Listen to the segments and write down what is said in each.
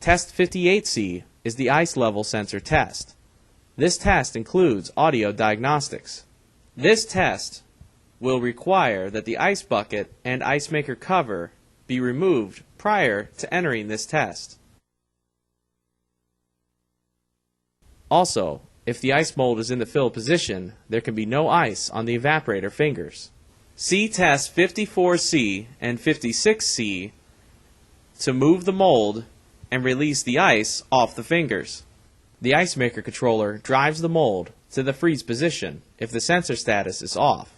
Test 58C is the ice level sensor test. This test includes audio diagnostics. This test will require that the ice bucket and ice maker cover be removed prior to entering this test. Also, if the ice mold is in the fill position, there can be no ice on the evaporator fingers. See Test 54C and 56C to move the mold and release the ice off the fingers. The ice maker controller drives the mold to the freeze position if the sensor status is off.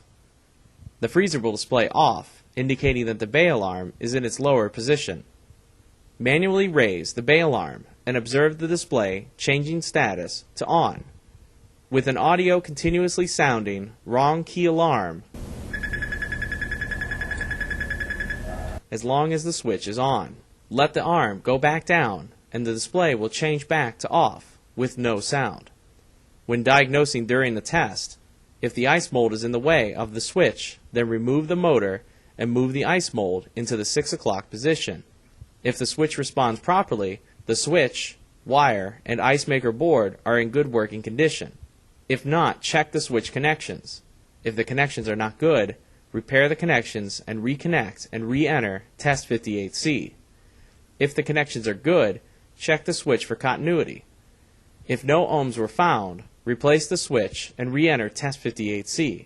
The freezer will display off, indicating that the bay alarm is in its lower position. Manually raise the bay alarm and observe the display changing status to on, with an audio continuously sounding wrong key alarm as long as the switch is on. Let the arm go back down and the display will change back to off with no sound. When diagnosing during the test, if the ice mold is in the way of the switch, then remove the motor and move the ice mold into the 6 o'clock position. If the switch responds properly, the switch, wire, and ice maker board are in good working condition. If not, check the switch connections. If the connections are not good, repair the connections and reconnect and re-enter Test 58C. If the connections are good, check the switch for continuity. If no ohms were found, replace the switch and re-enter Test 58C.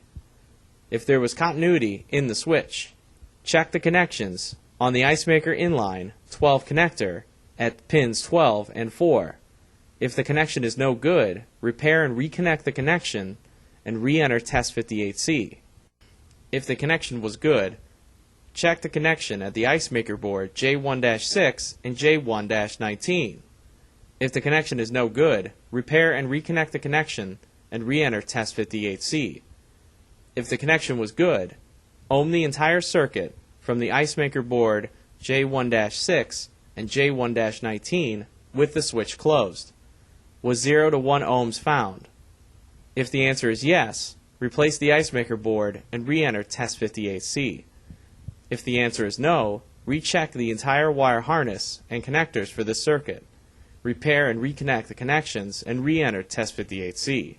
If there was continuity in the switch, check the connections on the ice maker inline 12 connector at pins 12 and 4. If the connection is no good, repair and reconnect the connection and re-enter Test 58C. If the connection was good, check the connection at the ice maker board J1-6 and J1-19. If the connection is no good, repair and reconnect the connection and re-enter Test 58C. If the connection was good, ohm the entire circuit from the ice maker board J1-6 and J1-19 with the switch closed. Was 0 to 1 ohms found? If the answer is yes, replace the ice maker board and re-enter Test 58C. If the answer is no, recheck the entire wire harness and connectors for this circuit. Repair and reconnect the connections and re-enter Test 58C.